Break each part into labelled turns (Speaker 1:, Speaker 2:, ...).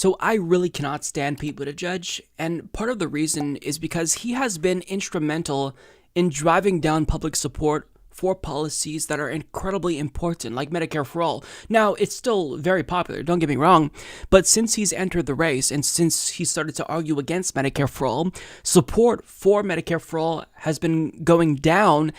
Speaker 1: So I really cannot stand Pete Buttigieg, and part of the reason is because he has been instrumental in driving down public support for policies that are incredibly important, like Medicare for All. Now, it's still very popular, don't get me wrong, but since he's entered the race and since he started to argue against Medicare for All, support for Medicare for All has been going down,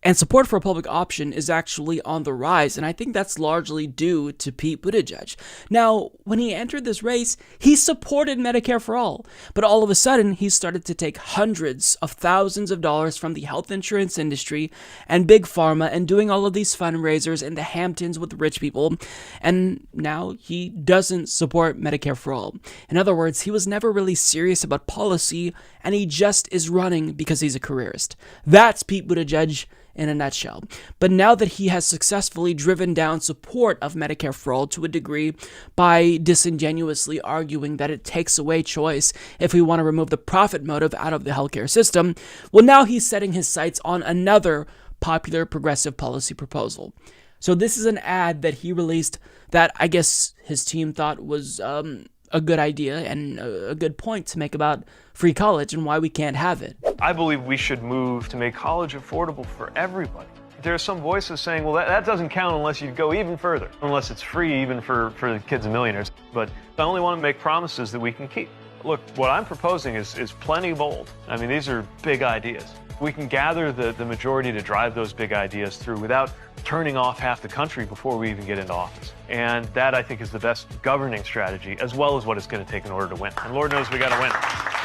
Speaker 1: and support for a public option is actually on the rise, and I think that's largely due to Pete Buttigieg. Now, when he entered this race, he supported Medicare for All, but all of a sudden, he started to take hundreds of thousands of dollars from the health insurance industry and Big Pharma and doing all of these fundraisers in the Hamptons with rich people, and now he doesn't support Medicare for All. In other words, he was never really serious about policy, and he just is running because he's a careerist. That's Pete Buttigieg in a nutshell. But now that he has successfully driven down support of Medicare for All to a degree by disingenuously arguing that it takes away choice if we want to remove the profit motive out of the healthcare system, well, now he's setting his sights on another popular progressive policy proposal. So this is an ad that he released that I guess his team thought was a good idea and a good point to make about free college and why we can't have it.
Speaker 2: I believe we should move to make college affordable for everybody. There are some voices saying, well, that doesn't count unless you go even further, unless it's free even for the kids of millionaires. But I only want to make promises that we can keep. Look, what I'm proposing is plenty bold. I mean, these are big ideas. We can gather the majority to drive those big ideas through without turning off half the country before we even get into office. And that, I think, is the best governing strategy, as well as what it's going to take in order to win. And Lord knows we got to win.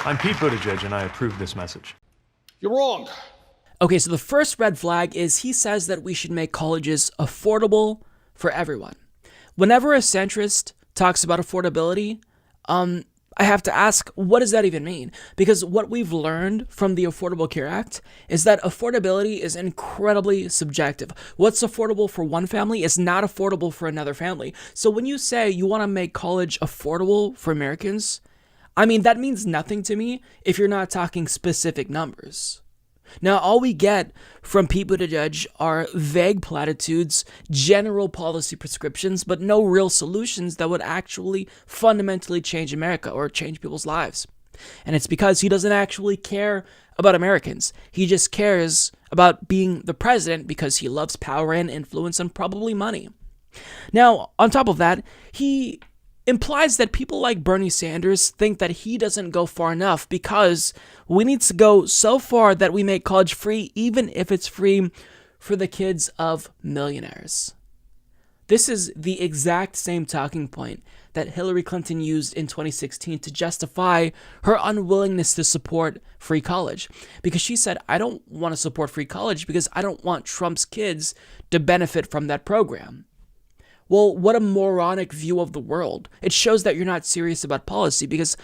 Speaker 2: I'm Pete Buttigieg, and I approve this message.
Speaker 3: You're wrong.
Speaker 1: Okay, so the first red flag is he says that we should make colleges affordable for everyone. Whenever a centrist talks about affordability, I have to ask, what does that even mean? Because what we've learned from the Affordable Care Act is that affordability is incredibly subjective. What's affordable for one family is not affordable for another family. So when you say you want to make college affordable for Americans, I mean, that means nothing to me if you're not talking specific numbers. Now, all we get from Pete Buttigieg are vague platitudes, general policy prescriptions, but no real solutions that would actually fundamentally change America or change people's lives. And it's because he doesn't actually care about Americans. He just cares about being the president because he loves power and influence and probably money. Now, on top of that, he implies that people like Bernie Sanders think that he doesn't go far enough because we need to go so far that we make college free, even if it's free for the kids of millionaires. This is the exact same talking point that Hillary Clinton used in 2016 to justify her unwillingness to support free college. Because she said, I don't want to support free college because I don't want Trump's kids to benefit from that program. Well, what a moronic view of the world. It shows that you're not serious about policy because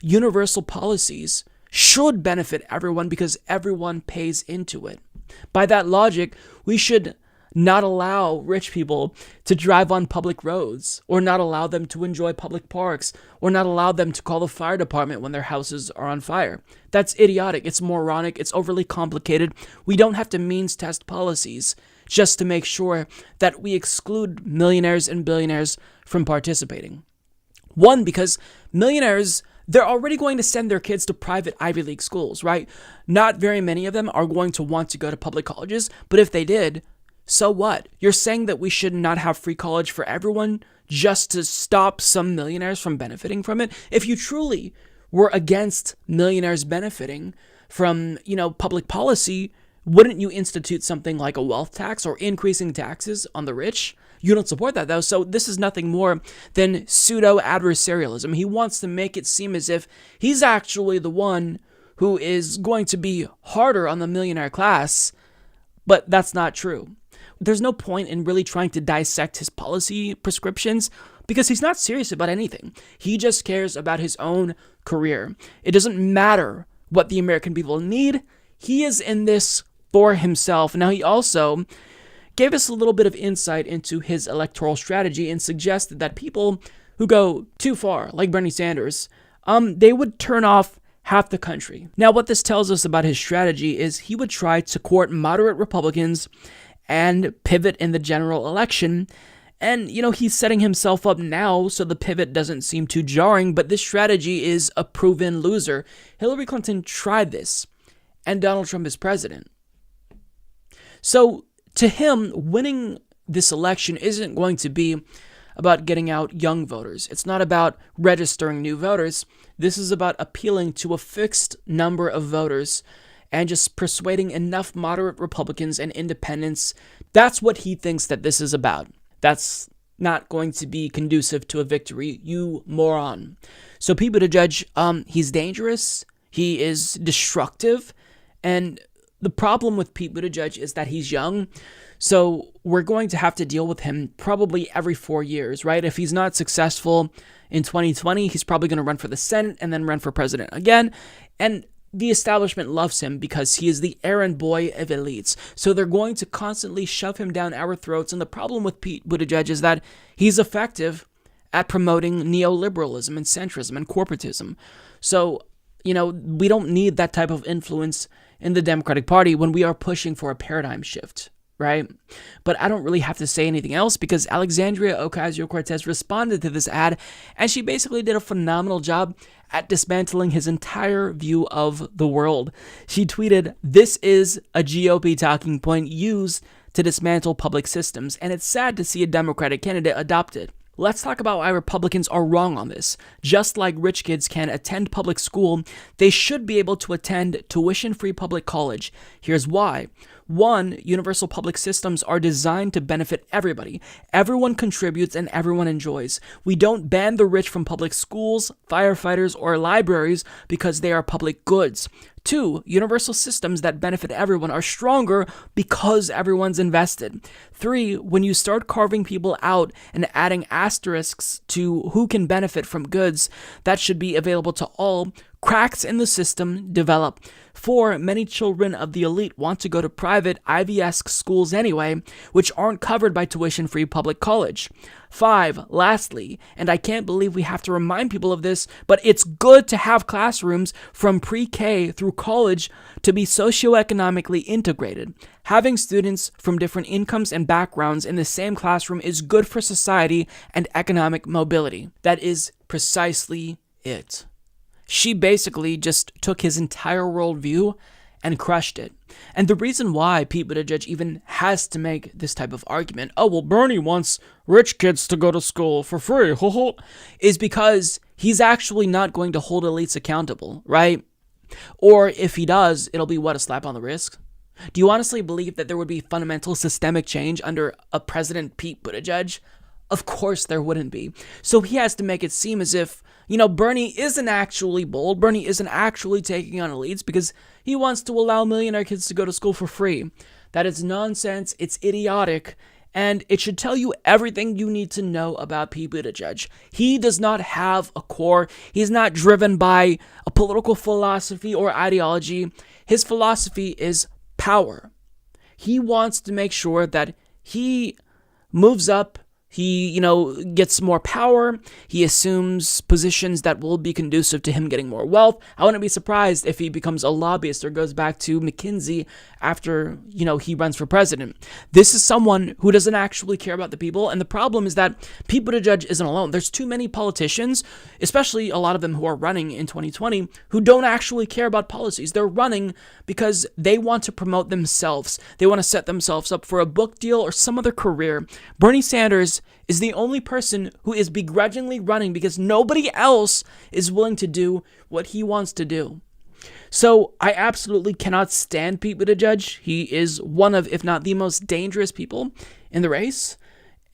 Speaker 1: universal policies should benefit everyone because everyone pays into it. By that logic, we should not allow rich people to drive on public roads, or not allow them to enjoy public parks, or not allow them to call the fire department when their houses are on fire. That's idiotic. It's moronic. It's overly complicated. We don't have to means test policies just to make sure that we exclude millionaires and billionaires from participating. One, because millionaires, they're already going to send their kids to private Ivy League schools, right? Not very many of them are going to want to go to public colleges, but if they did, so what? You're saying that we should not have free college for everyone just to stop some millionaires from benefiting from it? If you truly were against millionaires benefiting from, public policy, wouldn't you institute something like a wealth tax or increasing taxes on the rich? You don't support that, though, so this is nothing more than pseudo-adversarialism. He wants to make it seem as if he's actually the one who is going to be harder on the millionaire class, but that's not true. There's no point in really trying to dissect his policy prescriptions because he's not serious about anything. He just cares about his own career. It doesn't matter what the American people need. He is in this for himself. Now, he also gave us a little bit of insight into his electoral strategy and suggested that people who go too far, like Bernie Sanders, they would turn off half the country. Now, what this tells us about his strategy is he would try to court moderate Republicans and pivot in the general election And, he's setting himself up now so the pivot doesn't seem too jarring, but this strategy is a proven loser. Hillary Clinton tried this, and Donald Trump is president. So, to him, winning this election isn't going to be about getting out young voters. It's not about registering new voters. This is about appealing to a fixed number of voters and just persuading enough moderate Republicans and independents. That's what he thinks that this is about. That's not going to be conducive to a victory, you moron. So Pete Buttigieg, he's dangerous, he is destructive, and the problem with Pete Buttigieg is that he's young, so we're going to have to deal with him probably every 4 years, right? If he's not successful in 2020, he's probably going to run for the Senate and then run for president again, and the establishment loves him because he is the errand boy of elites. So they're going to constantly shove him down our throats. And the problem with Pete Buttigieg is that he's effective at promoting neoliberalism and centrism and corporatism. So, we don't need that type of influence in the Democratic Party when we are pushing for a paradigm shift, right? But I don't really have to say anything else because Alexandria Ocasio-Cortez responded to this ad, and she basically did a phenomenal job at dismantling his entire view of the world. She tweeted, "This is a GOP talking point used to dismantle public systems, and it's sad to see a Democratic candidate adopt it." Let's talk about why Republicans are wrong on this. Just like rich kids can attend public school, they should be able to attend tuition-free public college. Here's why. 1, universal public systems are designed to benefit everybody. Everyone contributes and everyone enjoys. We don't ban the rich from public schools, firefighters, or libraries because they are public goods. 2, universal systems that benefit everyone are stronger because everyone's invested. 3, when you start carving people out and adding asterisks to who can benefit from goods that should be available to all, cracks in the system develop. 4, many children of the elite want to go to private Ivy-esque schools anyway, which aren't covered by tuition-free public college. 5, lastly, and I can't believe we have to remind people of this, but it's good to have classrooms from pre-K through college to be socioeconomically integrated. Having students from different incomes and backgrounds in the same classroom is good for society and economic mobility. That is precisely it. She basically just took his entire worldview and crushed it. And the reason why Pete Buttigieg even has to make this type of argument, oh, well, Bernie wants rich kids to go to school for free, is because he's actually not going to hold elites accountable, right? Or if he does, it'll be what, a slap on the wrist? Do you honestly believe that there would be fundamental systemic change under a President Pete Buttigieg? Of course there wouldn't be. So he has to make it seem as if, Bernie isn't actually bold. Bernie isn't actually taking on elites because he wants to allow millionaire kids to go to school for free. That is nonsense. It's idiotic. And it should tell you everything you need to know about Pete Buttigieg. He does not have a core. He's not driven by a political philosophy or ideology. His philosophy is power. He wants to make sure that he moves up. He, gets more power. He assumes positions that will be conducive to him getting more wealth. I wouldn't be surprised if he becomes a lobbyist or goes back to McKinsey after, he runs for president. This is someone who doesn't actually care about the people. And the problem is that Pete Buttigieg isn't alone. There's too many politicians, especially a lot of them who are running in 2020, who don't actually care about policies. They're running because they want to promote themselves. They want to set themselves up for a book deal or some other career. Bernie Sanders is the only person who is begrudgingly running because nobody else is willing to do what he wants to do. So I absolutely cannot stand Pete Buttigieg. He is one of, if not the most dangerous people in the race.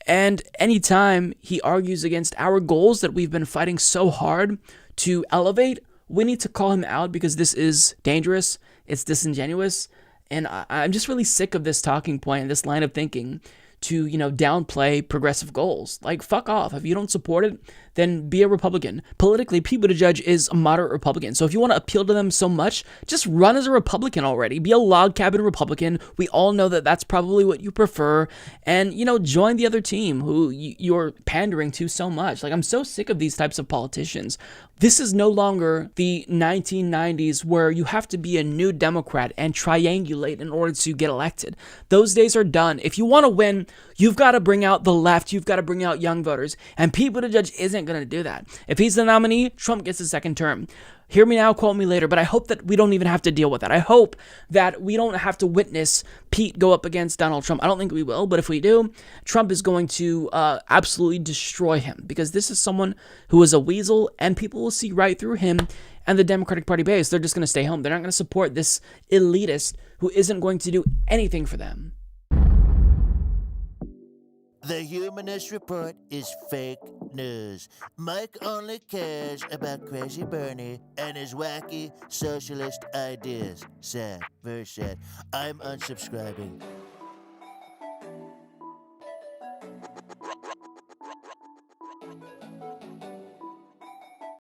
Speaker 1: And anytime he argues against our goals that we've been fighting so hard to elevate, we need to call him out because this is dangerous. It's disingenuous. And I'm just really sick of this talking point and this line of thinking to, downplay progressive goals. Like, fuck off. If you don't support it, then be a Republican. Politically, Pete Buttigieg is a moderate Republican. So if you want to appeal to them so much, just run as a Republican already. Be a log cabin Republican. We all know that that's probably what you prefer. And, join the other team who you're pandering to so much. Like, I'm so sick of these types of politicians. This is no longer the 1990s where you have to be a new Democrat and triangulate in order to get elected. Those days are done. If you want to win, you've got to bring out the left. You've got to bring out young voters. And Pete Buttigieg isn't going to do that. If he's the nominee, Trump gets his second term. Hear me now, quote me later, but I hope that we don't even have to deal with that. I hope that we don't have to witness Pete go up against Donald Trump. I don't think we will, but if we do, Trump is going to absolutely destroy him, because this is someone who is a weasel, and people will see right through him and the Democratic Party base. They're just going to stay home. They're not going to support this elitist who isn't going to do anything for them.
Speaker 3: The Humanist Report is fake news. Mike only cares about Crazy Bernie and his wacky socialist ideas. Sad, very sad. I'm unsubscribing.